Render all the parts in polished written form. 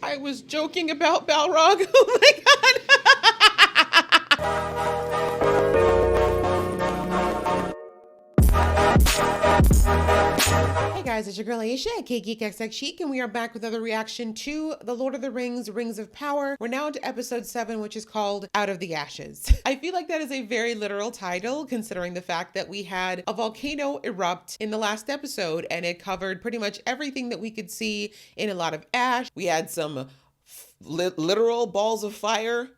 I was joking about Balrog. Oh my god. Hey guys, it's your girl Aisha at KGeekXX Chic, and we are back with another reaction to The Lord of the Rings, Rings of Power. We're now into episode 7, which is called Out of the Ashes. I feel like that is a very literal title, considering the fact that we had a volcano erupt in the last episode, and it covered pretty much everything that we could see in a lot of ash. We had some literal balls of fire,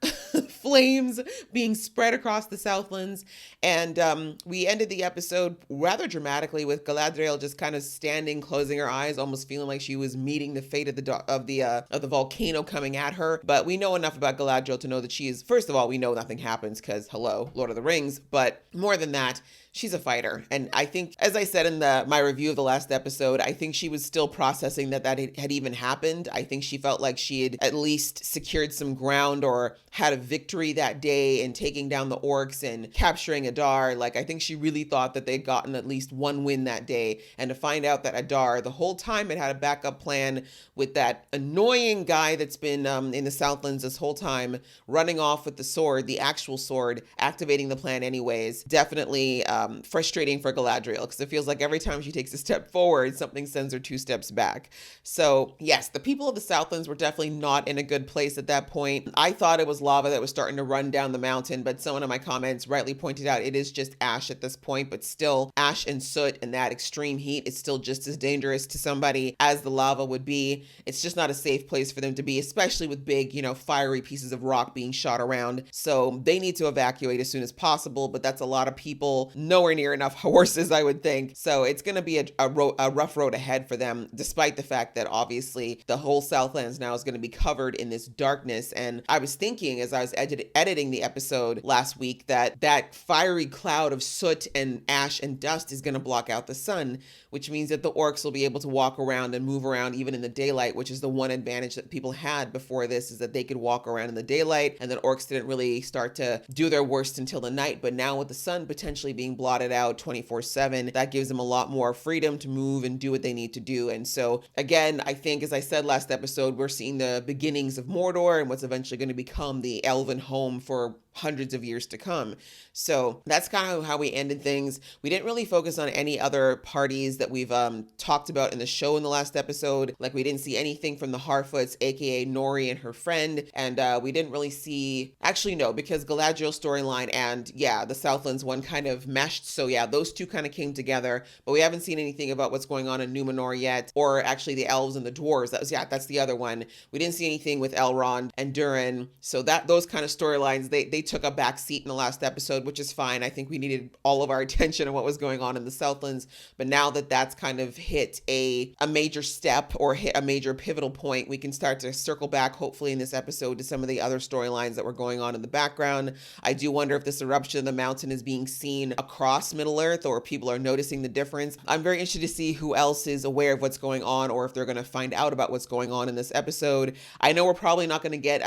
flames being spread across the Southlands, and we ended the episode rather dramatically with Galadriel just kind of standing, closing her eyes, almost feeling like she was meeting the fate of the volcano coming at her. But we know enough about Galadriel to know that she is, first of all, we know nothing happens because hello, Lord of the Rings, but more than that, she's a fighter. And I think, as I said in my review of the last episode, I think she was still processing that it had even happened. I think she felt like she had at least secured some ground or had a victory that day in taking down the orcs and capturing Adar. Like, I think she really thought that they'd gotten at least one win that day. And to find out that Adar, the whole time, it had a backup plan with that annoying guy that's been in the Southlands this whole time, running off with the sword, the actual sword, activating the plan anyways. Definitely frustrating for Galadriel, because it feels like every time she takes a step forward, something sends her 2 steps back. So yes, the people of the Southlands were definitely not in a good place at that point. I thought it was lava that was starting to run down the mountain, but someone in my comments rightly pointed out it is just ash at this point, but still ash and soot and that extreme heat is still just as dangerous to somebody as the lava would be. It's just not a safe place for them to be, especially with big, fiery pieces of rock being shot around. So they need to evacuate as soon as possible, but that's a lot of people, nowhere near enough horses, I would think. So it's going to be a rough road ahead for them, despite the fact that obviously the whole Southlands now is going to be covered in this darkness. And I was thinking as I was editing the episode last week that fiery cloud of soot and ash and dust is going to block out the sun, which means that the orcs will be able to walk around and move around even in the daylight, which is the one advantage that people had before this, is that they could walk around in the daylight, and then orcs didn't really start to do their worst until the night. But now with the sun potentially being blotted out 24/7, that gives them a lot more freedom to move and do what they need to do. And so again, I think, as I said last episode, we're seeing the beginnings of Mordor and what's eventually going to become the elven home for hundreds of years to come. So that's kind of how we ended things. We didn't really focus on any other parties that we've talked about in the show in the last episode. Like, we didn't see anything from the Harfoots, aka Nori and her friend, and we didn't really see, actually no, because Galadriel's storyline and the Southlands one kind of meshed. So yeah, those two kind of came together, but we haven't seen anything about what's going on in Numenor yet, or actually the elves and the dwarves. That's the other one. We didn't see anything with Elrond and Durin. So those kind of storylines, they took a back seat in the last episode, which is fine. I think we needed all of our attention on what was going on in the Southlands. But now that that's kind of hit a major step or hit a major pivotal point, we can start to circle back, hopefully in this episode, to some of the other storylines that were going on in the background. I do wonder if this eruption of the mountain is being seen across Middle-earth, or people are noticing the difference. I'm very interested to see who else is aware of what's going on, or if they're going to find out about what's going on in this episode. I know we're probably not going to get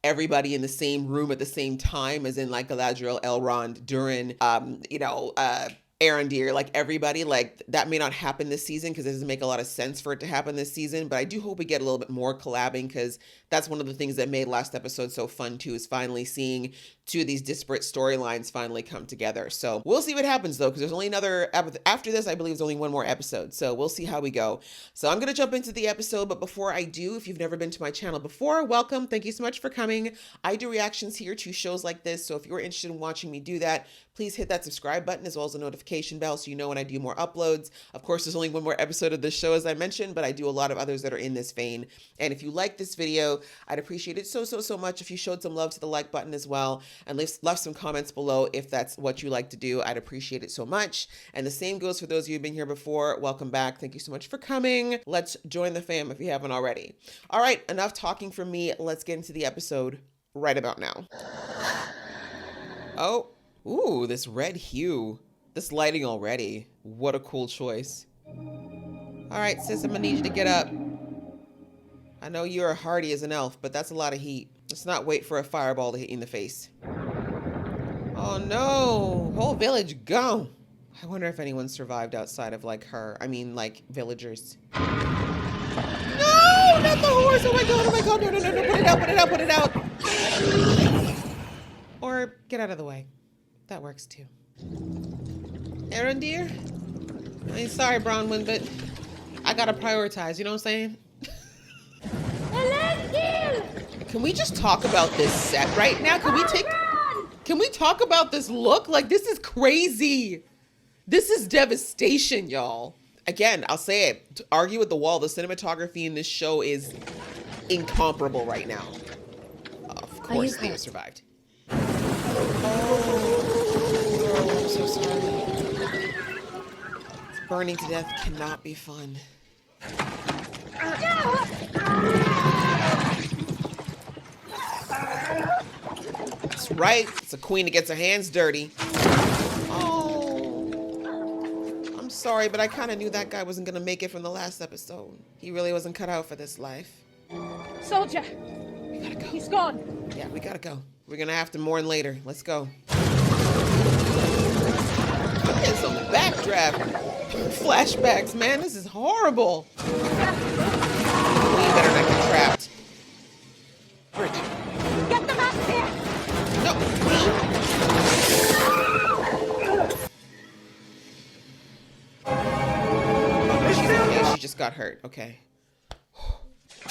everybody in the same room at the same time, as in like Galadriel, Elrond, Durin, Arondir, like everybody, like that may not happen this season because it doesn't make a lot of sense for it to happen this season. But I do hope we get a little bit more collabing, because that's one of the things that made last episode so fun too, is finally seeing 2 of these disparate storylines finally come together. So we'll see what happens though, because there's only after this, I believe there's only one more episode. So we'll see how we go. So I'm going to jump into the episode. But before I do, if you've never been to my channel before, welcome. Thank you so much for coming. I do reactions here to shows like this. So if you're interested in watching me do that, please hit that subscribe button as well as the notification bell so you know when I do more uploads. Of course, there's only one more episode of this show, as I mentioned, but I do a lot of others that are in this vein. And if you like this video, I'd appreciate it so much if you showed some love to the like button as well, and left some comments below if that's what you like to do. I'd appreciate it so much. And the same goes for those of you who've been here before. Welcome back. Thank you so much for coming. Let's join the fam if you haven't already. All right, enough talking from me. Let's get into the episode right about now. Oh, ooh, this red hue. This lighting already. What a cool choice. All right, sis, I'm gonna need you to get up. I know you're hardy as an elf, but that's a lot of heat. Let's not wait for a fireball to hit you in the face. Oh no, whole village gone. I wonder if anyone survived outside of like her. I mean, like villagers. No! No, not the horse. Oh my god, oh my god. No, no, no, no. Put it out, put it out, put it out. Or get out of the way. That works too. Aaron, dear? I mean, sorry, Bronwyn, but I gotta prioritize, you know what I'm saying? Can we just talk about this set right now? Can we talk about this look? Like, this is crazy. This is devastation, y'all. Again, I'll say it, to argue with the wall, the cinematography in this show is incomparable right now. Of course they have survived. Oh, I'm so sorry. Burning to death cannot be fun. That's right. It's a queen that gets her hands dirty. I'm sorry, but I kind of knew that guy wasn't going to make it from the last episode. He really wasn't cut out for this life. Soldier! We gotta go. He's gone. Yeah, we gotta go. We're going to have to mourn later. Let's go. I'm getting some backdraft flashbacks, man. This is horrible. We better not get trapped. Bridget. Get them out here! No. She's okay. She just got hurt. Okay.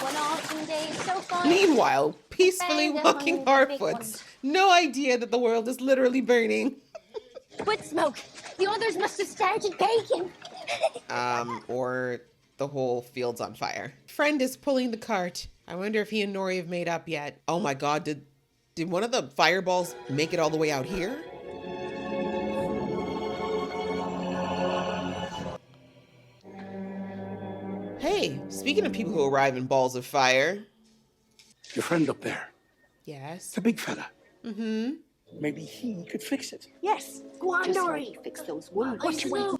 One autumn day so fine. Meanwhile, peacefully walking Harfoots. No idea that the world is literally burning. With smoke. The others must have started baking. Or the whole field's on fire. Friend is pulling the cart. I wonder if he and Nori have made up yet. Oh my god, did one of the fireballs make it all the way out here? Hey, speaking of people who arrive in balls of fire. Your friend up there. Yes. The big fella. Mm-hmm. Maybe he could fix it. Yes. Go on, Nori. Fix those wounds. What you waiting?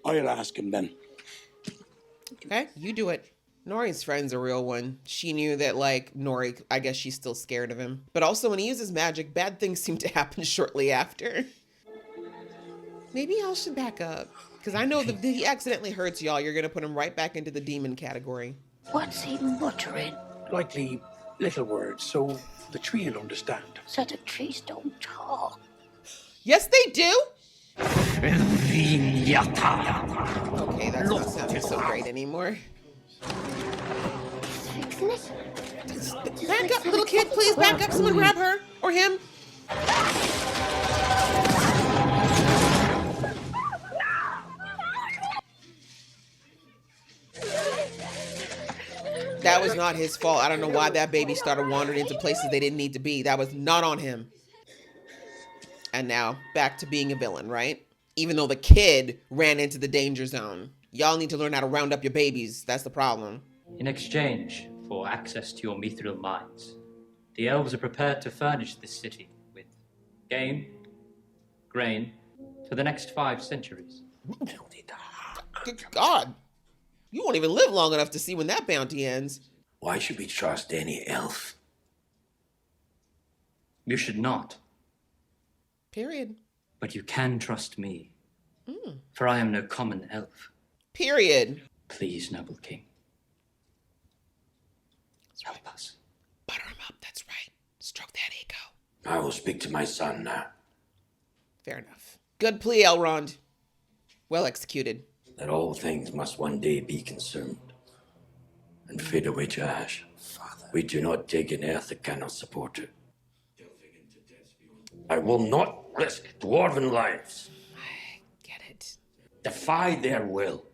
I'll ask him then. Okay, you do it. Nori's friend's a real one. She knew that, like, Nori, I guess she's still scared of him. But also, when he uses magic, bad things seem to happen shortly after. Maybe y'all should back up. Because I know that if he accidentally hurts y'all, you're going to put him right back into the demon category. What's he muttering? Likely little words, so the tree will understand. So the trees don't talk. Yes, they do! Okay, that's not sounding so great anymore. Fixing it? Back up, little kid, please back up. Someone grab her. Or him. That was not his fault. I don't know why that baby started wandering into places they didn't need to be. That was not on him. And now, back to being a villain, right? Even though the kid ran into the danger zone. Y'all need to learn how to round up your babies. That's the problem. In exchange for access to your mithril mines, the elves are prepared to furnish this city with game, grain, for the next 5 centuries. Good God. You won't even live long enough to see when that bounty ends. Why should we trust any elf? You should not, Period. but you can trust me, for I am no common elf. Period. Please, noble king, help us. Butter him up, that's right. Stroke that ego. I will speak to my son now. Fair enough. Good plea, Elrond. Well executed. That all things must one day be consumed and fade away to ash. Father, we do not dig an earth that cannot support it. I will not risk dwarven lives. I get it. Defy their will.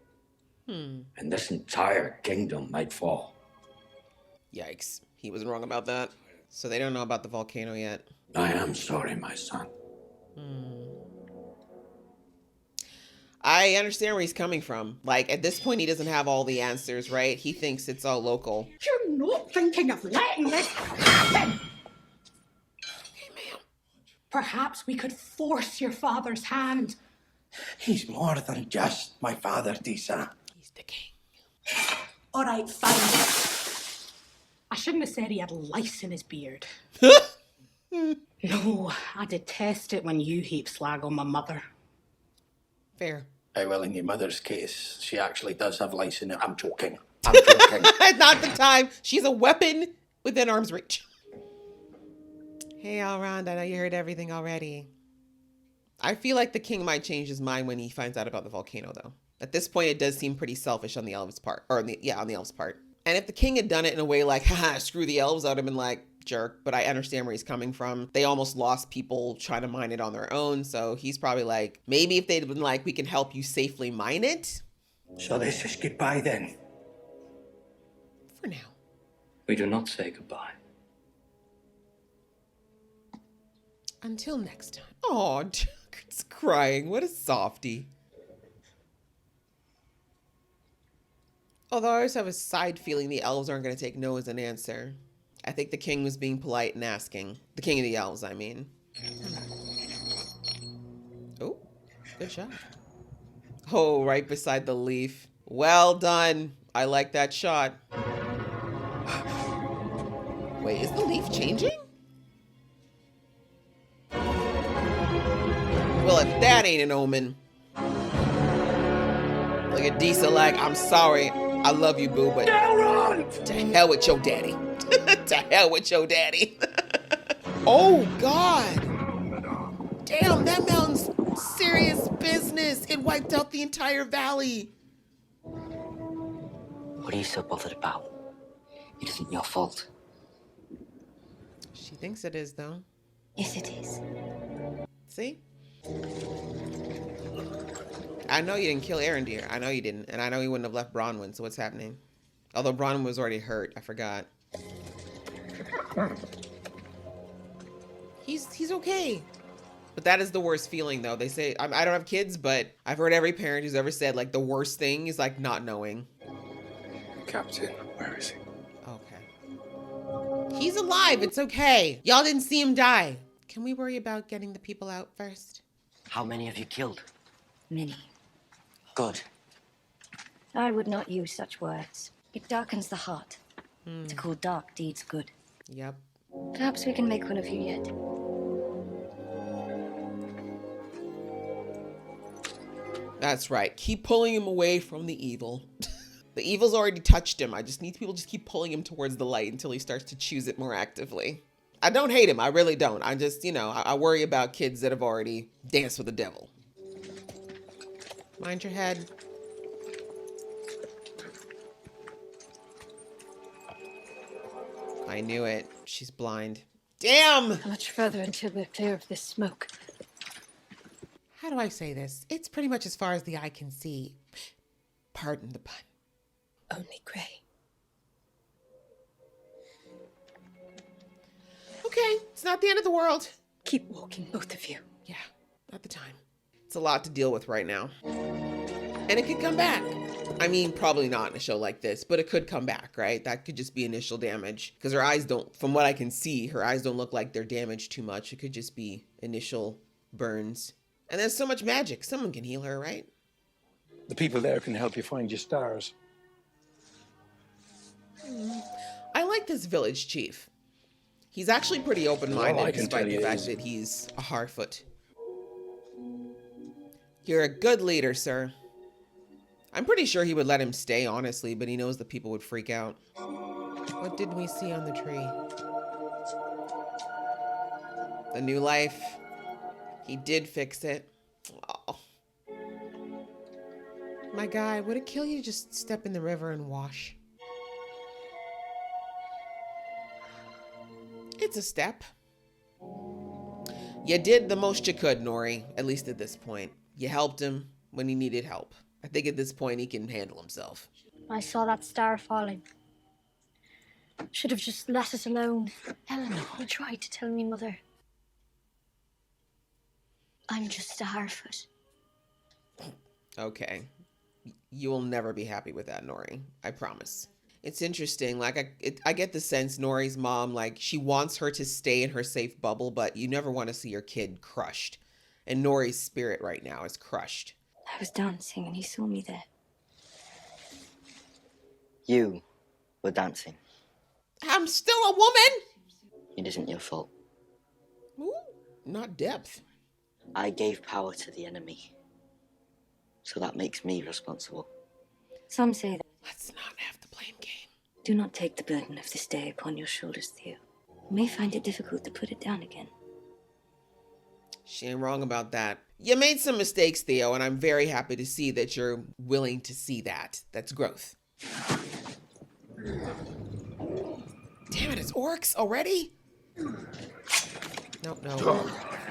And this entire kingdom might fall. Yikes. He was wrong about that. So they don't know about the volcano yet. I am sorry, my son. I understand where he's coming from. Like, at this point, he doesn't have all the answers, right? He thinks it's all local. You're not thinking of letting this happen! Hey, ma'am. Perhaps we could force your father's hand. He's more than just my father, Disa. He's the king. All right, fine. I shouldn't have said he had lice in his beard. No, I detest it when you heap slag on my mother. Fair. Well, in your mother's case, she actually does have lice in it. I'm joking. I'm joking. Not the time. She's a weapon within arm's reach. Hey, Elrond, I know you heard everything already. I feel like the king might change his mind when he finds out about the volcano, though. At this point, it does seem pretty selfish on the elves' part. Or, on the elves' part. And if the king had done it in a way like, haha, screw the elves, I would have been like, jerk. But I understand where he's coming from. They almost lost people trying to mine it on their own. So he's probably like, maybe if they'd been like, we can help you safely mine it. So this is goodbye then. For now. We do not say goodbye. Until next time. Oh, it's crying. What a softie. Although I always have a side feeling the elves aren't going to take no as an answer. I think the king was being polite and asking. The king of the elves, I mean. Oh, good shot. Oh, right beside the leaf. Well done. I like that shot. Wait, is the leaf changing? Well, if that ain't an omen. Look at Disa like, I'm sorry. I love you, boo, but to hell with your daddy. To hell with your daddy. Oh, God. Damn, that mountain's serious business. It wiped out the entire valley. What are you so bothered about? It isn't your fault. She thinks it is, though. Yes, it is. See? I know you didn't kill Arendir. I know you didn't. And I know you wouldn't have left Bronwyn, so what's happening? Although Bronwyn was already hurt. I forgot. He's okay. But that is the worst feeling, though. They say, I don't have kids, but I've heard every parent who's ever said, like, the worst thing is, like, not knowing. Captain, where is he? Okay. He's alive. It's okay. Y'all didn't see him die. Can we worry about getting the people out first? How many have you killed? Many. Good. I would not use such words. It darkens the heart. To call dark deeds good. Yep. Perhaps we can make one of you yet. That's right. Keep pulling him away from the evil. The evil's already touched him. I just need people to just keep pulling him towards the light until he starts to choose it more actively. I don't hate him. I really don't. I just, I worry about kids that have already danced with the devil. Mind your head. I knew it. She's blind. Damn! How much further until we're clear of this smoke? How do I say this? It's pretty much as far as the eye can see. Pardon the pun. Only grey. Okay, it's not the end of the world. Keep walking, both of you. Yeah, not the time. It's a lot to deal with right now. And it could come back. I mean, probably not in a show like this, but it could come back, right? That could just be initial damage. Because her eyes don't, from what I can see, her eyes don't look like they're damaged too much. It could just be initial burns. And there's so much magic. Someone can heal her, right? The people there can help you find your stars. I like this village chief. He's actually pretty open-minded, Well, I can despite tell the you fact is. that he's a Harfoot. You're a good leader, sir. I'm pretty sure he would let him stay, honestly, but he knows the people would freak out. What did we see on the tree? The new life. He did fix it. Oh. My guy, would it kill you to just step in the river and wash? It's a step. You did the most you could, Nori, at least at this point. You helped him when he needed help. I think at this point he can handle himself. I saw that star falling. Should have just let it alone. Eleanor, you tried to tell me, Mother. I'm just a Harfoot. Okay. You will never be happy with that, Nori. I promise. It's interesting. Like, I get the sense Nori's mom, like, she wants her to stay in her safe bubble, but you never want to see your kid crushed. And Nori's spirit right now is crushed. I was dancing and he saw me there. You were dancing. I'm still a woman! It isn't your fault. Ooh, not depth. I gave power to the enemy. So that makes me responsible. Some say that. Let's not have the blame game. Do not take the burden of this day upon your shoulders, Theo. You may find it difficult to put it down again. She ain't wrong about that. You made some mistakes, Theo, and I'm very happy to see that you're willing to see that. That's growth. Damn it, it's orcs already? Nope, no.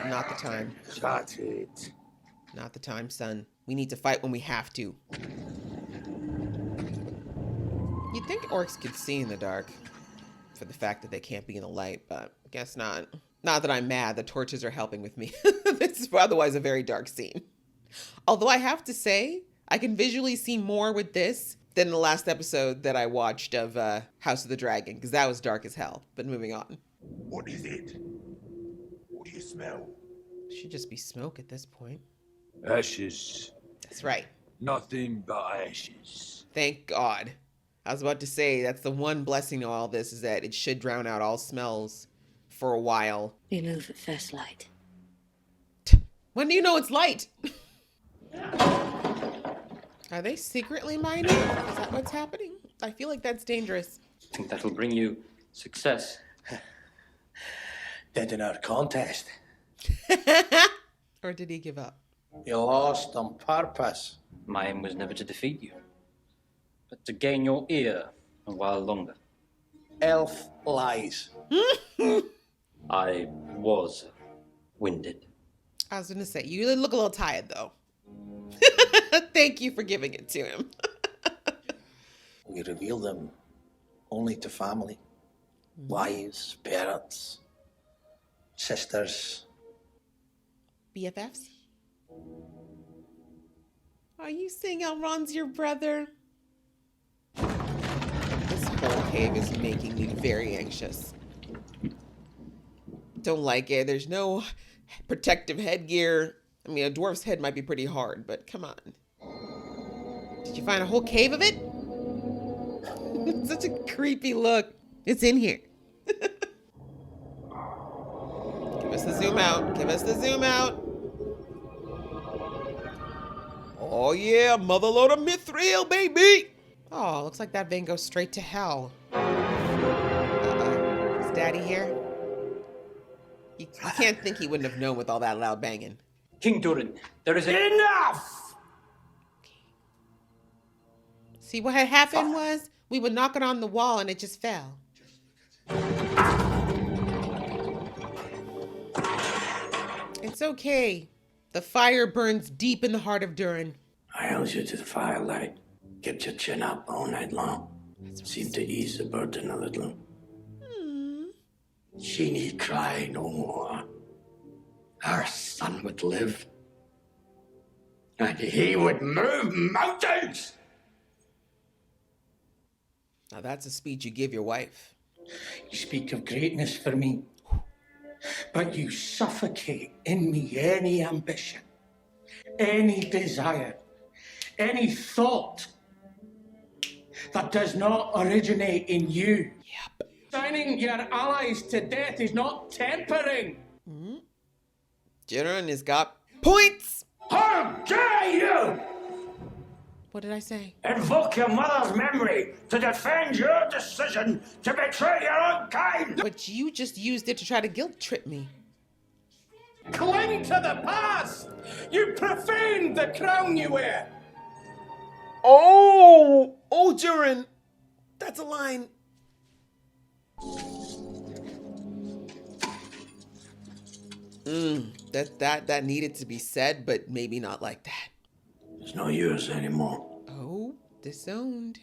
Not the time. That's it. Not the time, son. We need to fight when we have to. You'd think orcs could see in the dark for the fact that they can't be in the light, but guess not. Not that I'm mad. The torches are helping with me. This is otherwise a very dark scene. Although I have to say, I can visually see more with this than the last episode that I watched of House of the Dragon, because that was dark as hell. But moving on. What is it? What do you smell? Should just be smoke at this point. Ashes. That's right. Nothing but ashes. Thank God. I was about to say, that's the one blessing of all this, is that it should drown out all smells for a while. We move at first light. When do you know it's light? Are they secretly mining? Is that what's happening? I feel like that's dangerous. I think that'll bring you success. Dead in our contest. Or did he give up? You lost on purpose. My aim was never to defeat you, but to gain your ear a while longer. Elf lies. I was winded. I was gonna say, you look a little tired though. Thank you for giving it to him. We reveal them only to family. Wives, parents, sisters. BFFs? Are you saying Elrond's your brother? This whole cave is making me very anxious. Don't like it. There's no protective headgear. I mean, a dwarf's head might be pretty hard, but come on. Did you find a whole cave of it? Such a creepy look. It's in here. Give us the zoom out. Give us the zoom out. Oh yeah, motherload of mithril, baby. Oh, looks like that vein goes straight to hell. Uh-oh. Is Daddy here? You can't think he wouldn't have known with all that loud banging. King Durin, there is a... Enough! See, what had happened was we would knock it on the wall and it just fell. It's okay. The fire burns deep in the heart of Durin. I held you to the firelight, kept your chin up all night long. Seemed to ease the burden a little. She need cry no more. Our son would live. And he would move mountains! Now that's a speech you give your wife. You speak of greatness for me, but you suffocate in me any ambition, any desire, any thought that does not originate in you. Yep. Signing your allies to death is not tempering. Durin has got points. How dare you What did I say? invoke your mother's memory to defend your decision to betray your own kind? But you just used it to try to guilt trip me. Cling to the past. You profaned the crown you wear. Oh, Durin. That's a line. That needed to be said, but maybe not like that. It's no use anymore. Oh, disowned.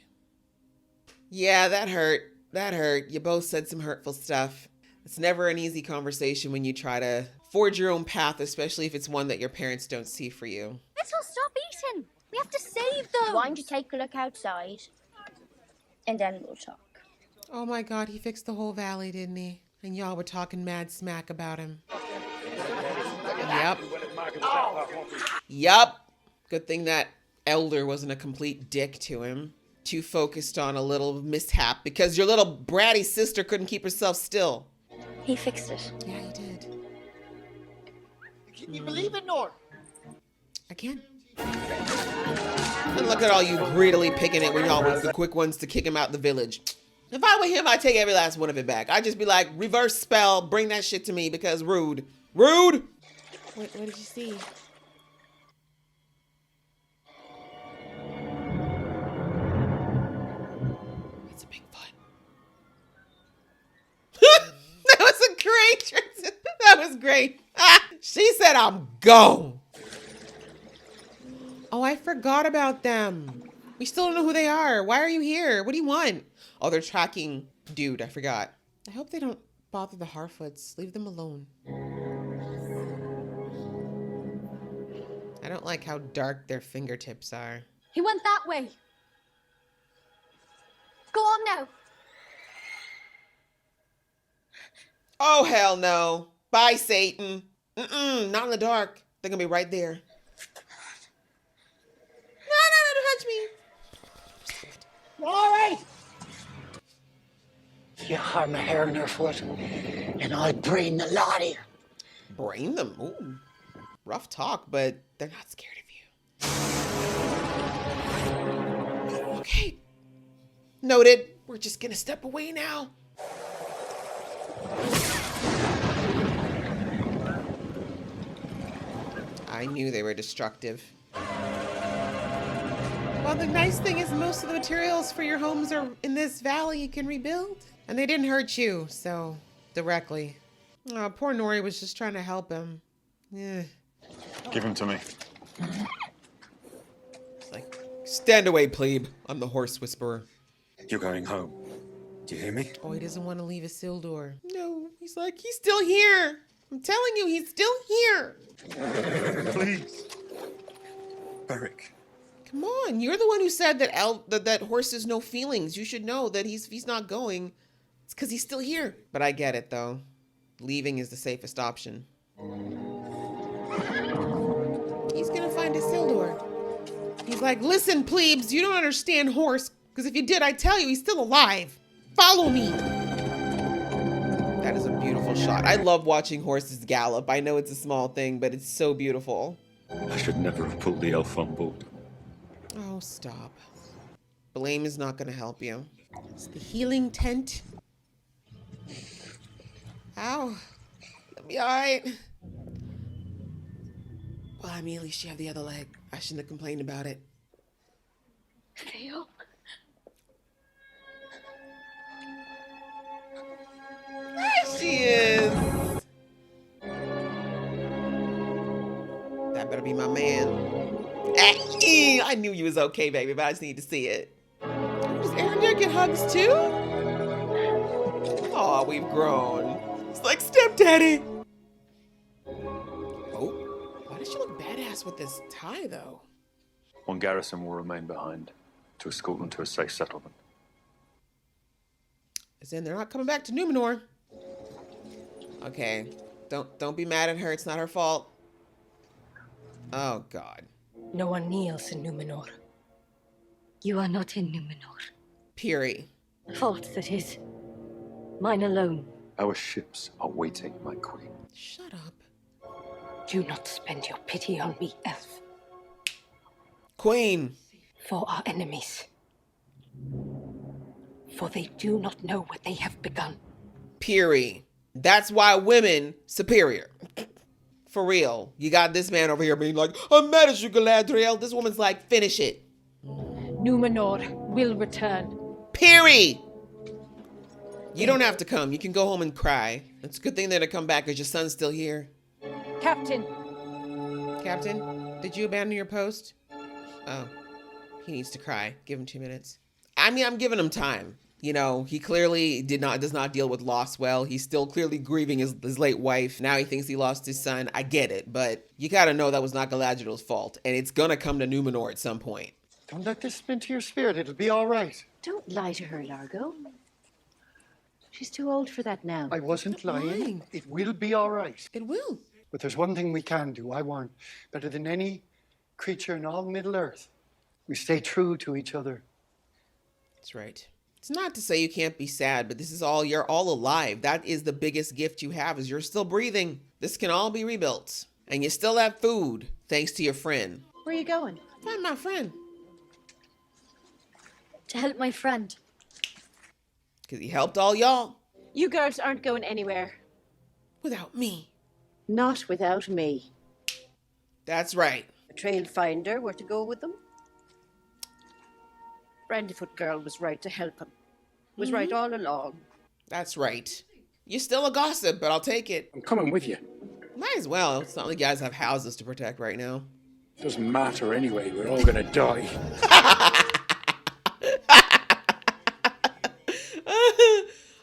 Yeah, that hurt. That hurt. You both said some hurtful stuff. It's never an easy conversation when you try to forge your own path, especially if it's one that your parents don't see for you. Let's all stop eating. We have to save them. Why don't you take a look outside? And then we'll talk. Oh my God, he fixed the whole valley, didn't he? And y'all were talking mad smack about him. Yup. Good thing that elder wasn't a complete dick to him. Too focused on a little mishap because your little bratty sister couldn't keep herself still. He fixed it. Yeah, he did. Can you believe it, Nor? I can. And look at all you greedily picking it when y'all was the quick ones to kick him out the village. If I were him, I'd take every last one of it back. I'd just be like, reverse spell, bring that shit to me because rude. Rude! What did you see? It's a Bigfoot. That was a great, that was great. She said, I'm gone. Oh, I forgot about them. We still don't know who they are. Why are you here? What do you want? Oh, they're tracking dude. I forgot. I hope they don't bother the Harfoots. Leave them alone. I don't like how dark their fingertips are. He went that way. Go on now. Oh, hell no. Bye, Satan. Not in the dark. They're gonna be right there. No, don't touch me. All right. You harm a hair in her foot, and I'll brain the lot of you. Brain them? Ooh. Rough talk, but they're not scared of you. Okay. Noted. We're just gonna step away now. I knew they were destructive. Well, the nice thing is most of the materials for your homes are in this valley you can rebuild. And they didn't hurt you, so directly. Oh, poor Nori was just trying to help him. Yeah. Give him to me. It's like, stand away, plebe. I'm the horse whisperer. You're going home. Do you hear me? Oh, he doesn't want to leave Isildur. No, he's like, he's still here. I'm telling you, he's still here. Please. Beric. Come on, you're the one who said that that horse has no feelings. You should know that he's not going. It's because he's still here. But I get it, though. Leaving is the safest option. He's gonna find Isildur. He's like, listen, plebes, you don't understand horse. Because if you did, I'd tell you he's still alive. Follow me. That is a beautiful shot. I love watching horses gallop. I know it's a small thing, but it's so beautiful. I should never have pulled the elf on board. Oh, stop. Blame is not going to help you. It's the healing tent. Ow. It'll be all right. Well, I mean, at least you have the other leg. I shouldn't have complained about it. Theo. There she is. That better be my man. I knew you was okay, baby, but I just need to see it. Does Aaron get hugs too? Aw, we've grown. It's like stepdaddy. Oh, why does she look badass with this tie, though? One garrison will remain behind to escort them to a safe settlement. As in, they're not coming back to Numenor. Okay, don't be mad at her. It's not her fault. Oh, God. No one kneels in Numenor. You are not in Numenor. Piri. Fault, that is. Mine alone. Our ships are waiting, my queen. Shut up. Do not spend your pity on me, elf. Queen. For our enemies. For they do not know what they have begun. Piri. That's why women superior. For real. You got this man over here being like, I'm mad at you, Galadriel. This woman's like, finish it. Numenor will return. Piri! You don't have to come. You can go home and cry. It's a good thing that I come back because your son's still here. Captain. Captain, did you abandon your post? Oh, he needs to cry. Give him 2 minutes. I mean, I'm giving him time. You know, he clearly does not deal with loss well. He's still clearly grieving his late wife. Now he thinks he lost his son. I get it, but you gotta know that was not Galadriel's fault, and it's gonna come to Numenor at some point. Don't let this spin to your spirit. It'll be all right. Don't lie to her, Largo. She's too old for that now. I wasn't lying. It will be all right. It will. But there's one thing we can do, I warn. Better than any creature in all Middle-earth. We stay true to each other. That's right. It's not to say you can't be sad, but this is all, you're all alive. That is the biggest gift you have, is you're still breathing. This can all be rebuilt. And you still have food, thanks to your friend. Where are you going? Find my friend. To help my friend. Because he helped all y'all. You girls aren't going anywhere. Without me. Not without me. That's right. A trail finder were to go with them. Brandyfoot girl was right to help him. Was right all along. That's right. You're still a gossip, but I'll take it. I'm coming with you. Might as well. It's not like you guys have houses to protect right now. Doesn't matter anyway. We're all gonna die.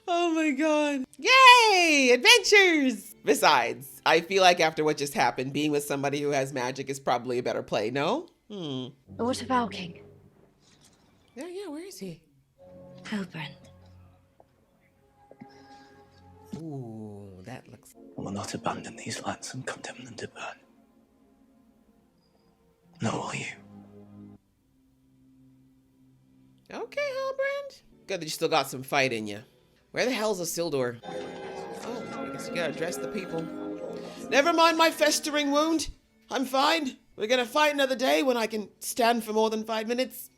Oh my god. Yay! Adventures! Besides, I feel like after what just happened, being with somebody who has magic is probably a better play, no? What about King? Yeah, where is he? Halbrand. Ooh, that looks... I will not abandon these lands and condemn them to burn. Nor will you. Okay, Halbrand. Good that you still got some fight in you. Where the hell's Isildur? Oh, I guess you gotta address the people. Never mind my festering wound. I'm fine. We're gonna fight another day when I can stand for more than 5 minutes.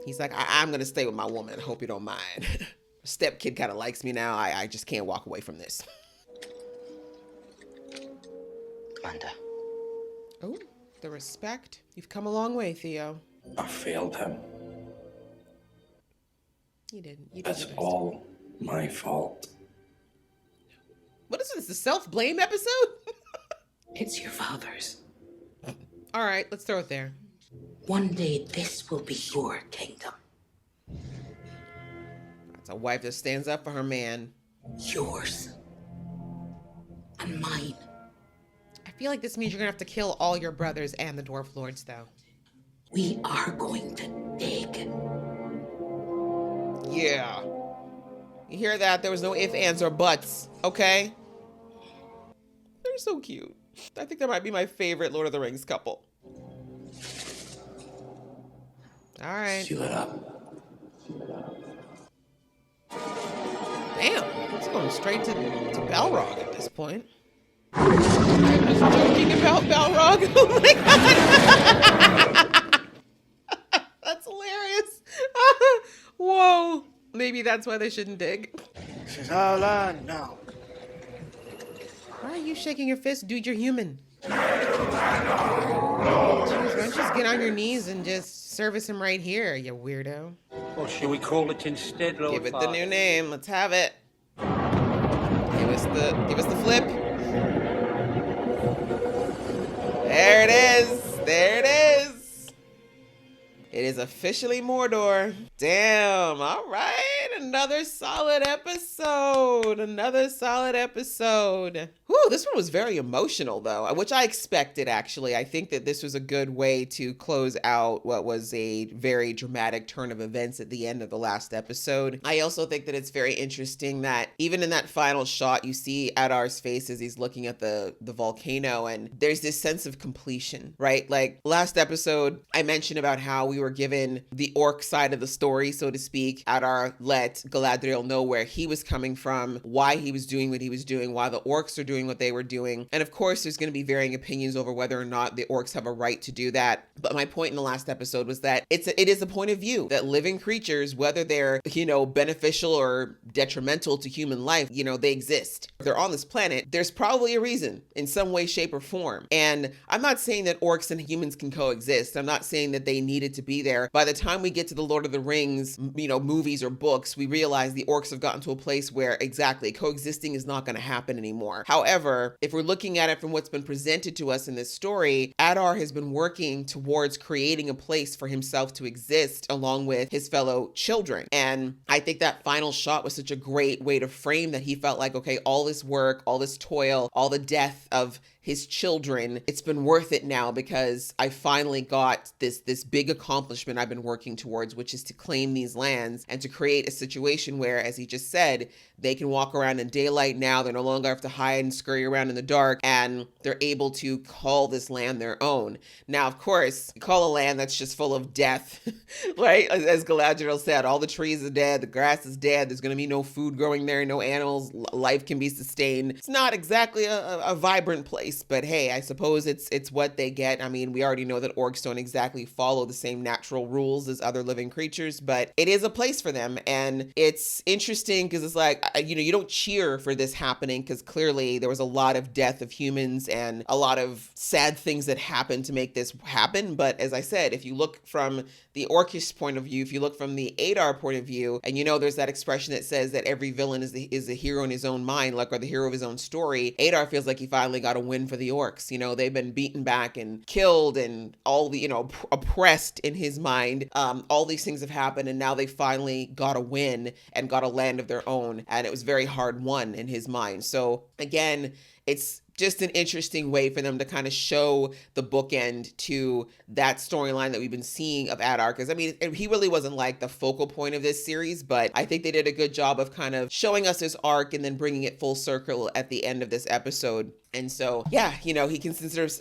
He's like, I'm gonna stay with my woman. Hope you don't mind. Stepkid kind of likes me now. I just can't walk away from this. Commander. Oh, the respect. You've come a long way, Theo. I failed him. You didn't. It's all my fault. What is this, the self-blame episode? It's your father's. All right, let's throw it there. One day this will be your kingdom. That's a wife that stands up for her man. Yours. And mine. I feel like this means you're gonna have to kill all your brothers and the dwarf lords, though. We are going to dig. Yeah. You hear that? There was no ifs, ands, or buts, okay? They're so cute. I think that might be my favorite Lord of the Rings couple. All right. Seal it up. Damn, it's going straight to Balrog at this point. I was joking about Balrog. Oh my god. That's hilarious. Whoa. Maybe that's why they shouldn't dig. This is our land now. Why are you shaking your fist? Dude, you're human. Jeez, why don't you just get on your knees and just service him right here, you weirdo? What shall we call it instead, Lord? Give it the new name. Let's have it. Give us the flip. There it is. There it is. It is officially Mordor. Damn. All right. Another solid episode. Another solid episode. Whew, this one was very emotional, though, which I expected, actually. I think that this was a good way to close out what was a very dramatic turn of events at the end of the last episode. I also think that it's very interesting that even in that final shot, you see Adar's face as he's looking at the volcano, and there's this sense of completion, right? Like last episode, I mentioned about how we were given the orc side of the story, so to speak. Adar let Galadriel know where he was coming from, why he was doing what he was doing, why the orcs are doing what they were doing. And of course, there's going to be varying opinions over whether or not the orcs have a right to do that. But my point in the last episode was that it is a point of view that living creatures, whether they're, beneficial or detrimental to human life, they exist. If they're on this planet, there's probably a reason in some way, shape, or form. And I'm not saying that orcs and humans can coexist. I'm not saying that they needed to be there. By the time we get to the Lord of the Rings, movies or books, we realize the orcs have gotten to a place where exactly coexisting is not going to happen anymore. However, if we're looking at it from what's been presented to us in this story, Adar has been working towards creating a place for himself to exist along with his fellow children. And I think that final shot was such a great way to frame that he felt like, okay, all this work, all this toil, all the death of his children, it's been worth it now because I finally got this big accomplishment I've been working towards, which is to claim these lands and to create a situation where, as he just said, they can walk around in daylight now. They no longer have to hide and scurry around in the dark, and they're able to call this land their own. Now, of course, you call a land that's just full of death, right? As Galadriel said, all the trees are dead, the grass is dead, there's going to be no food growing there, no animals, life can be sustained. It's not exactly a vibrant place. place, but hey, I suppose it's what they get. I mean, we already know that orcs don't exactly follow the same natural rules as other living creatures, but it is a place for them. And it's interesting because it's like, you don't cheer for this happening because clearly there was a lot of death of humans and a lot of sad things that happened to make this happen. But as I said, if you look from the orcish point of view, if you look from the Adar point of view, and there's that expression that says that every villain is the hero in his own mind, like, or the hero of his own story. Adar feels like he finally got a win for the orcs. They've been beaten back and killed and all the, oppressed in his mind. All these things have happened, and now they finally got a win and got a land of their own. And it was very hard won in his mind. So again, it's just an interesting way for them to kind of show the bookend to that storyline that we've been seeing of Adar. Because, I mean, he really wasn't like the focal point of this series, but I think they did a good job of kind of showing us his arc and then bringing it full circle at the end of this episode. And so, yeah, he considers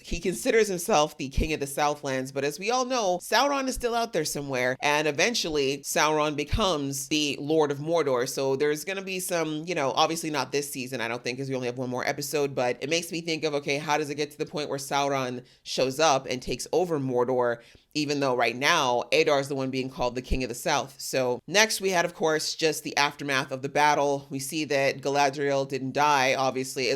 himself the king of the Southlands, but as we all know, Sauron is still out there somewhere, and eventually Sauron becomes the Lord of Mordor. So there's going to be some, obviously not this season, I don't think, because we only have one more episode, but it makes me think of, okay, how does it get to the point where Sauron shows up and takes over Mordor? Even though right now, Adar is the one being called the King of the South. So next we had, of course, just the aftermath of the battle. We see that Galadriel didn't die, obviously,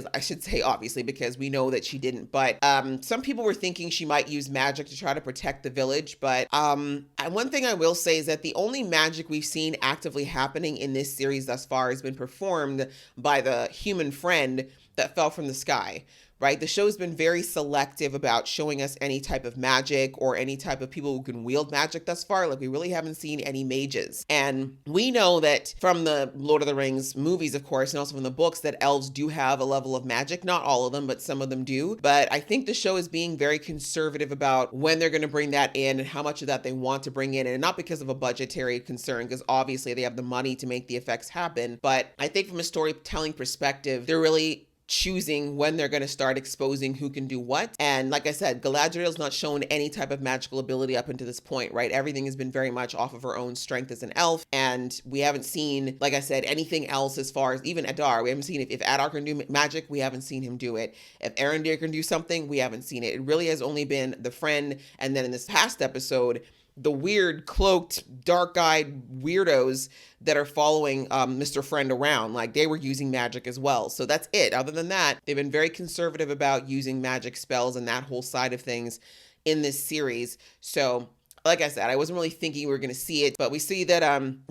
because we know that she didn't. But some people were thinking she might use magic to try to protect the village. But one thing I will say is that the only magic we've seen actively happening in this series thus far has been performed by the human friend that fell from the sky. Right? The show's been very selective about showing us any type of magic or any type of people who can wield magic thus far. Like, we really haven't seen any mages. And we know that from the Lord of the Rings movies, of course, and also from the books, that elves do have a level of magic. Not all of them, but some of them do. But I think the show is being very conservative about when they're going to bring that in and how much of that they want to bring in. And not because of a budgetary concern, because obviously they have the money to make the effects happen. But I think from a storytelling perspective, they're really choosing when they're going to start exposing who can do what. And like I said, Galadriel's not shown any type of magical ability up until this point, right? Everything has been very much off of her own strength as an elf. And we haven't seen, like I said, anything else as far as even Adar. We haven't seen if Adar can do magic, we haven't seen him do it. If Arondir can do something, we haven't seen it. It really has only been the friend. And then in this past episode, the weird cloaked dark-eyed weirdos that are following Mr. Friend around, like they were using magic as well. So that's it. Other than that, they've been very conservative about using magic spells and that whole side of things in this series. So like I said, I wasn't really thinking we were going to see it, but we see that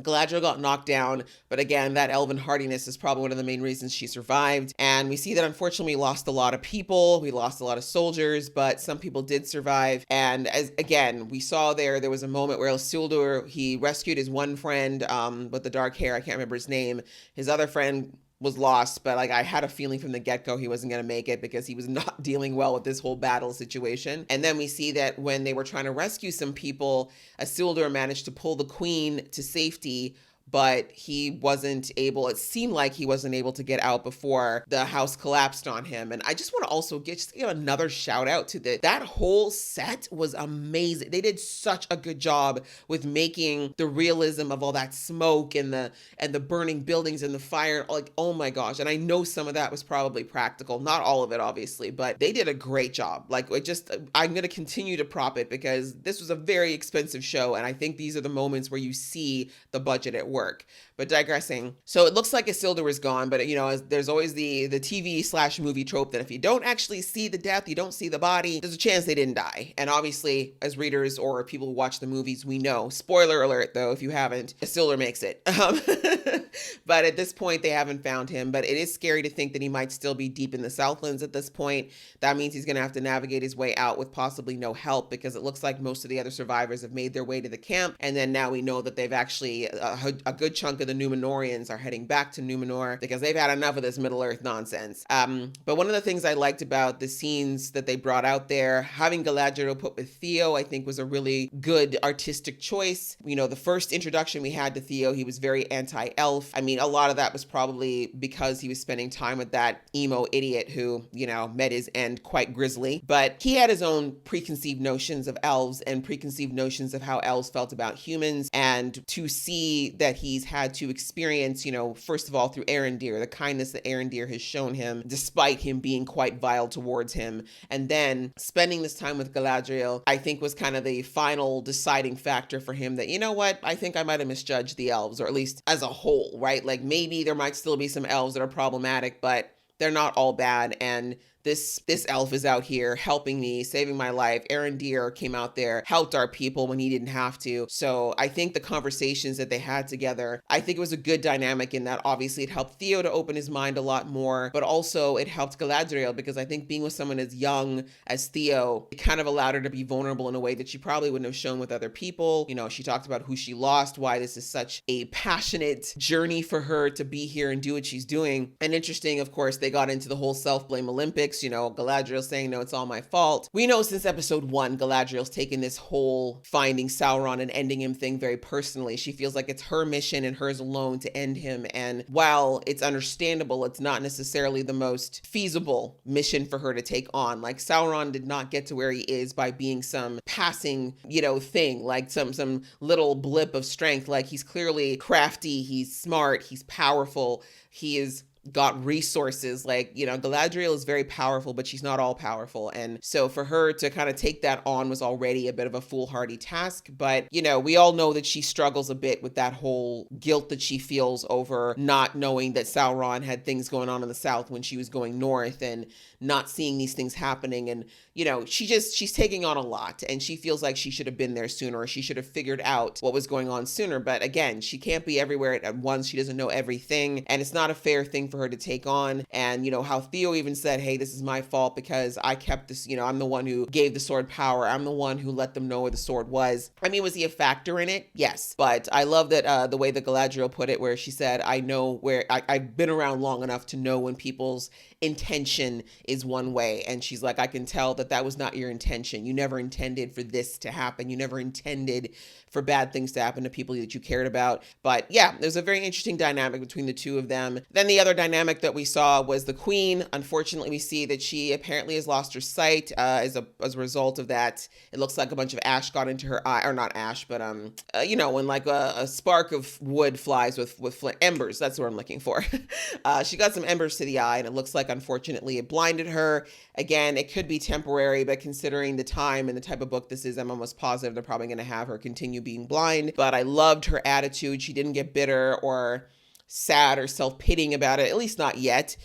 Galadriel got knocked down. But again, that elven hardiness is probably one of the main reasons she survived. And we see that unfortunately we lost a lot of people. We lost a lot of soldiers, but some people did survive. And as again, we saw there was a moment where Isildur, he rescued his one friend with the dark hair. I can't remember his name. His other friend was lost, but like I had a feeling from the get-go he wasn't going to make it because he was not dealing well with this whole battle situation. And then we see that when they were trying to rescue some people, Isildur managed to pull the queen to safety, but he wasn't able, it seemed like he wasn't able to get out before the house collapsed on him. And I just want to also give another shout out to that whole set was amazing. They did such a good job with making the realism of all that smoke and the burning buildings and the fire. Like, oh my gosh. And I know some of that was probably practical, not all of it obviously, but they did a great job. Like, I'm going to continue to prop it because this was a very expensive show. And I think these are the moments where you see the budget at work. But digressing, so it looks like Isildur is gone, but there's always the TV/movie trope that if you don't actually see the death, you don't see the body, there's a chance they didn't die. And obviously, as readers or people who watch the movies, we know. Spoiler alert, though, if you haven't, Isildur makes it. But at this point, they haven't found him. But it is scary to think that he might still be deep in the Southlands at this point. That means he's going to have to navigate his way out with possibly no help, because it looks like most of the other survivors have made their way to the camp. And then now we know that they've actually, a good chunk of the Númenóreans are heading back to Númenor because they've had enough of this Middle-earth nonsense. But one of the things I liked about the scenes that they brought out there, having Galadriel put with Theo, I think was a really good artistic choice. The first introduction we had to Theo, he was very anti-elf. I mean, a lot of that was probably because he was spending time with that emo idiot who, met his end quite grisly. But he had his own preconceived notions of elves and preconceived notions of how elves felt about humans. And to see that he's had to experience, first of all, through Arendir, the kindness that Arendir has shown him, despite him being quite vile towards him. And then spending this time with Galadriel, I think was kind of the final deciding factor for him that, you know what, I think I might have misjudged the elves, or at least as a whole, right? Like maybe there might still be some elves that are problematic, but they're not all bad. And this elf is out here helping me, saving my life. Arendir came out there, helped our people when he didn't have to. So I think the conversations that they had together, I think it was a good dynamic in that obviously it helped Theo to open his mind a lot more, but also it helped Galadriel because I think being with someone as young as Theo, it kind of allowed her to be vulnerable in a way that she probably wouldn't have shown with other people. She talked about who she lost, why this is such a passionate journey for her to be here and do what she's doing. And interesting, of course, they got into the whole self-blame Olympics. Galadriel saying, no, it's all my fault. We know since episode 1, Galadriel's taken this whole finding Sauron and ending him thing very personally. She feels like it's her mission and hers alone to end him. And while it's understandable, it's not necessarily the most feasible mission for her to take on. Like Sauron did not get to where he is by being some passing, thing, like some little blip of strength. Like he's clearly crafty, he's smart, he's powerful, he is got resources. Like, Galadriel is very powerful, but she's not all powerful. And so for her to kind of take that on was already a bit of a foolhardy task. But, we all know that she struggles a bit with that whole guilt that she feels over not knowing that Sauron had things going on in the south when she was going north and not seeing these things happening. And, she's taking on a lot and she feels like she should have been there sooner, or she should have figured out what was going on sooner. But again, she can't be everywhere at once. She doesn't know everything. And it's not a fair thing for her to take on. And how Theo even said, hey, this is my fault because I kept this, I'm the one who gave the sword power. I'm the one who let them know where the sword was. I mean, was he a factor in it? Yes. But I love that the way that Galadriel put it, where she said, I know where I've been around long enough to know when people's intention is one way. And she's like, I can tell that was not your intention. You never intended for this to happen. You never intended for bad things to happen to people that you cared about. But yeah, there's a very interesting dynamic between the two of them. Then the other dynamic that we saw was the queen. Unfortunately, we see that she apparently has lost her sight as a result of that. It looks like a bunch of ash got into her eye, or not ash, but when like a spark of wood flies with embers. That's what I'm looking for. She got some embers to the eye, and it looks like unfortunately it blinded her. Again, it could be temporary, but considering the time and the type of book this is, I'm almost positive they're probably going to have her continue being blind. But I loved her attitude. She didn't get bitter or sad or self-pitying about it, at least not yet.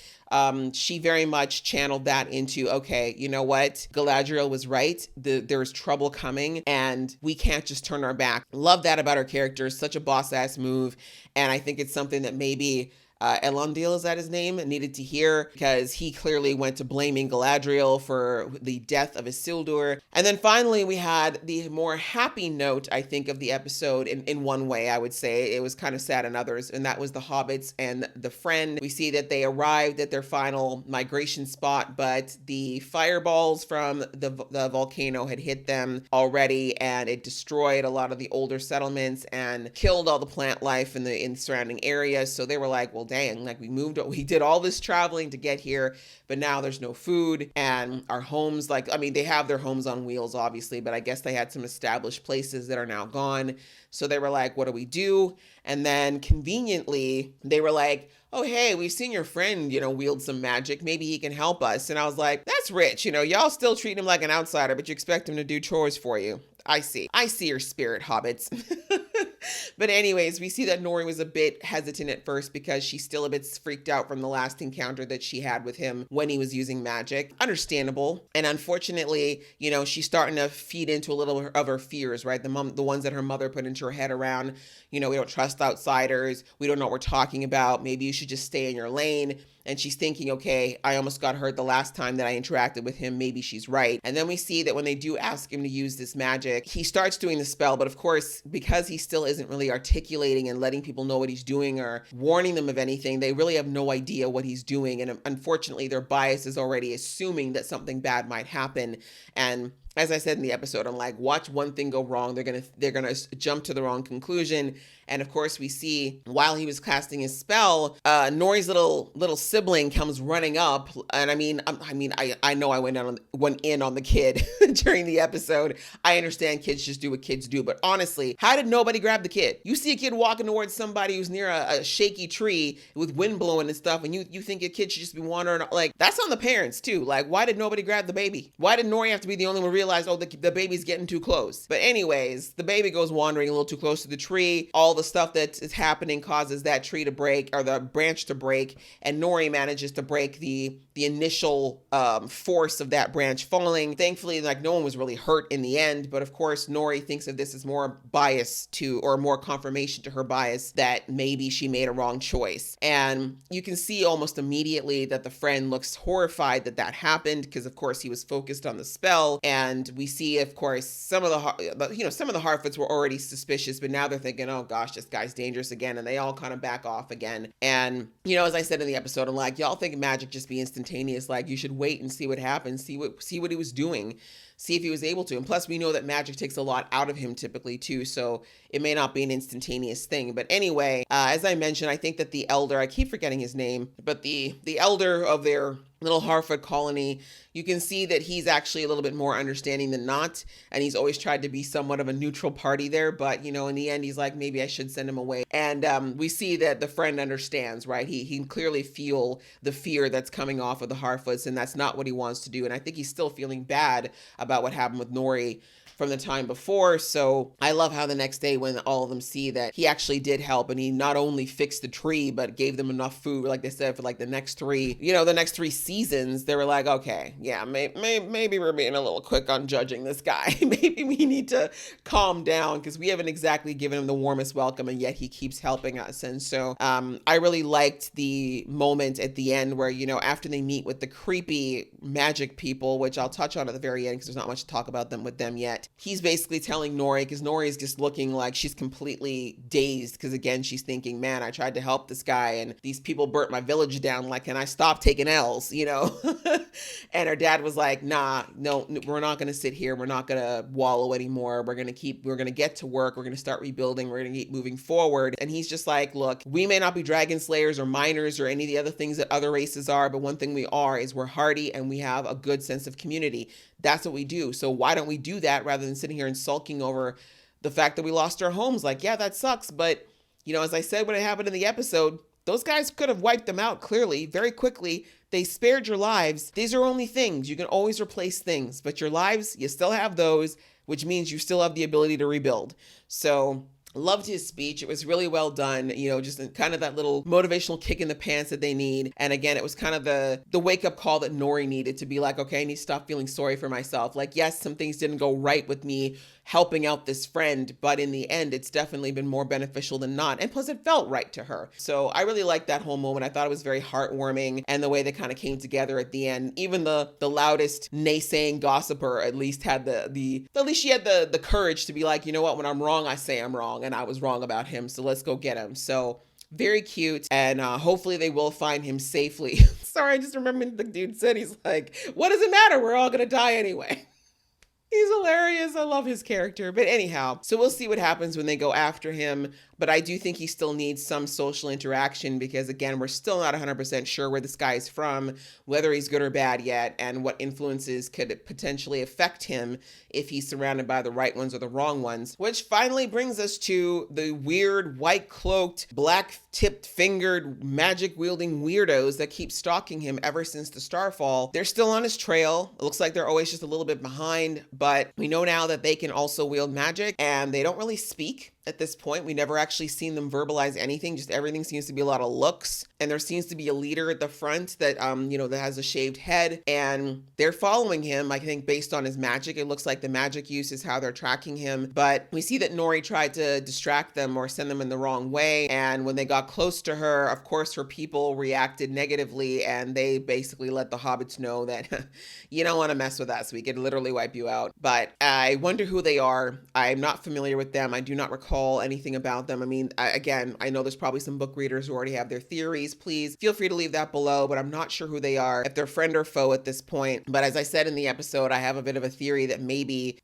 She very much channeled that into, okay, you know what? Galadriel was right. There is trouble coming and we can't just turn our back. Love that about her character. Such a boss-ass move. And I think it's something that maybe Elendil, is that his name, needed to hear, because he clearly went to blaming Galadriel for the death of Isildur. And then finally, we had the more happy note, I think, of the episode in one way, I would say. It was kind of sad in others, and that was the hobbits and the friend. We see that they arrived at their final migration spot, but the fireballs from the volcano had hit them already, and it destroyed a lot of the older settlements and killed all the plant life in the surrounding areas. So they were like, well, dang, like we did all this traveling to get here, but now there's no food, and our homes, they have their homes on wheels, obviously, but I guess they had some established places that are now gone. So they were like, what do we do? And then conveniently, they were like, oh, hey, we've seen your friend, wield some magic. Maybe he can help us. And I was like, that's rich. Y'all still treat him like an outsider, but you expect him to do chores for you. I see your spirit, hobbits. But anyways, we see that Nori was a bit hesitant at first because she's still a bit freaked out from the last encounter that she had with him when he was using magic. Understandable. And unfortunately, she's starting to feed into a little of her fears, right? The ones that her mother put into her head around, we don't trust outsiders. We don't know what we're talking about. Maybe you should just stay in your lane. And she's thinking, okay, I almost got hurt the last time that I interacted with him. Maybe she's right. And then we see that when they do ask him to use this magic, he starts doing the spell. But of course, because he still isn't really articulating and letting people know what he's doing or warning them of anything, they really have no idea what he's doing. And unfortunately, their bias is already assuming that something bad might happen. And as I said in the episode, I'm like, watch one thing go wrong, they're gonna jump to the wrong conclusion. And of course, we see while he was casting his spell, Nori's little sibling comes running up, and I know I went in on the kid during the episode. I understand kids just do what kids do, but honestly, how did nobody grab the kid? You see a kid walking towards somebody who's near a shaky tree with wind blowing and stuff, and you think your kid should just be wandering. Like, that's on the parents too. Like, why did nobody grab the baby? Why did Nori have to be the only one who realized, oh, the baby's getting too close? But anyways, the baby goes wandering a little too close to the tree. All the stuff that is happening causes that tree to break, or the branch to break, and Nori manages to break the initial force of that branch falling. Thankfully, like, no one was really hurt in the end, but of course Nori thinks of this as more bias to, or more confirmation to her bias that maybe she made a wrong choice. And you can see almost immediately that the friend looks horrified that happened, because of course he was focused on the spell. And we see, of course, some of the Harfoots were already suspicious, but now they're thinking, oh gosh, this guy's dangerous again, and they all kind of back off again. And as I said in the episode, I'm like, y'all think magic just be instantaneous? Like, you should wait and see what happens, see what he was doing, see if he was able to. And plus, we know that magic takes a lot out of him typically too, so it may not be an instantaneous thing. But anyway, as I mentioned, I think that the elder, I keep forgetting his name, but the elder of their little Harfoot colony, you can see that he's actually a little bit more understanding than not, and he's always tried to be somewhat of a neutral party there, but in the end he's like, maybe I should send him away. And we see that the friend understands, right? He can clearly feel the fear that's coming off of the Harfoots, and that's not what he wants to do. And I think he's still feeling bad about what happened with Nori from the time before. So I love how the next day, when all of them see that he actually did help, and he not only fixed the tree but gave them enough food, like they said, for like the next three seasons, they were like, okay, yeah, maybe we're being a little quick on judging this guy. Maybe we need to calm down, because we haven't exactly given him the warmest welcome, and yet he keeps helping us. And so I really liked the moment at the end where, after they meet with the creepy magic people, which I'll touch on at the very end because there's not much to talk about them with them yet. He's basically telling Nori, because Nori is just looking like she's completely dazed, because again, she's thinking, man, I tried to help this guy and these people burnt my village down. Like, can I stop taking L's, And her dad was like, nah, no, we're not going to sit here. We're not going to wallow anymore. We're going to get to work. We're going to start rebuilding. We're going to keep moving forward. And he's just like, look, we may not be dragon slayers or miners or any of the other things that other races are, but one thing we are is we're hardy and we have a good sense of community. That's what we do. So why don't we do that rather than sitting here and sulking over the fact that we lost our homes? Like, yeah, that sucks. But, as I said when it happened in the episode, those guys could have wiped them out clearly, very quickly. They spared your lives. These are only things. You can always replace things, but your lives, you still have those, which means you still have the ability to rebuild. So loved his speech. It was really well done, just kind of that little motivational kick in the pants that they need. And again, it was kind of the wake-up call that Nori needed to be like, okay, I need to stop feeling sorry for myself. Like, yes, some things didn't go right with me helping out this friend, but in the end, it's definitely been more beneficial than not. And plus, it felt right to her. So I really liked that whole moment. I thought it was very heartwarming, and the way they kind of came together at the end. Even the loudest naysaying gossiper at least had at least she had the courage to be like, you know what, when I'm wrong, I say I'm wrong, and I was wrong about him, so let's go get him. So very cute, and hopefully they will find him safely. Sorry, I just remembered the dude said, he's like, what does it matter? We're all gonna die anyway. He's hilarious. I love his character. But anyhow, so we'll see what happens when they go after him. But I do think he still needs some social interaction, because again, we're still not 100% sure where this guy is from, whether he's good or bad yet, and what influences could potentially affect him if he's surrounded by the right ones or the wrong ones. Which finally brings us to the weird, white-cloaked, black-tipped fingered, magic-wielding weirdos that keep stalking him ever since the Starfall. They're still on his trail. It looks like they're always just a little bit behind, but we know now that they can also wield magic, and they don't really speak. At this point, we never actually seen them verbalize anything. Just everything seems to be a lot of looks. And there seems to be a leader at the front that, that has a shaved head. And they're following him, I think, based on his magic. It looks like the magic use is how they're tracking him. But we see that Nori tried to distract them or send them in the wrong way. And when they got close to her, of course, her people reacted negatively. And they basically let the hobbits know that you don't want to mess with us. We could literally wipe you out. But I wonder who they are. I'm not familiar with them. I do not recall recall anything about them. I mean, again, I know there's probably some book readers who already have their theories. Please feel free to leave that below, but I'm not sure who they are, if they're friend or foe at this point. But as I said in the episode, I have a bit of a theory that maybe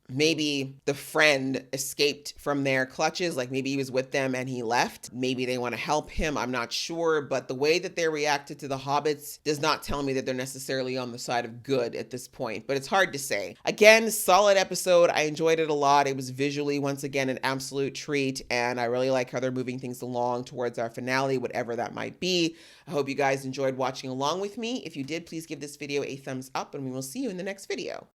the friend escaped from their clutches, like maybe he was with them and he left. Maybe they want to help him. I'm not sure, but the way that they reacted to the hobbits does not tell me that they're necessarily on the side of good at this point, but it's hard to say. Again, solid episode. I enjoyed it a lot. It was visually, once again, an absolute treat, and I really like how they're moving things along towards our finale, whatever that might be. I hope you guys enjoyed watching along with me. If you did, please give this video a thumbs up, and we will see you in the next video.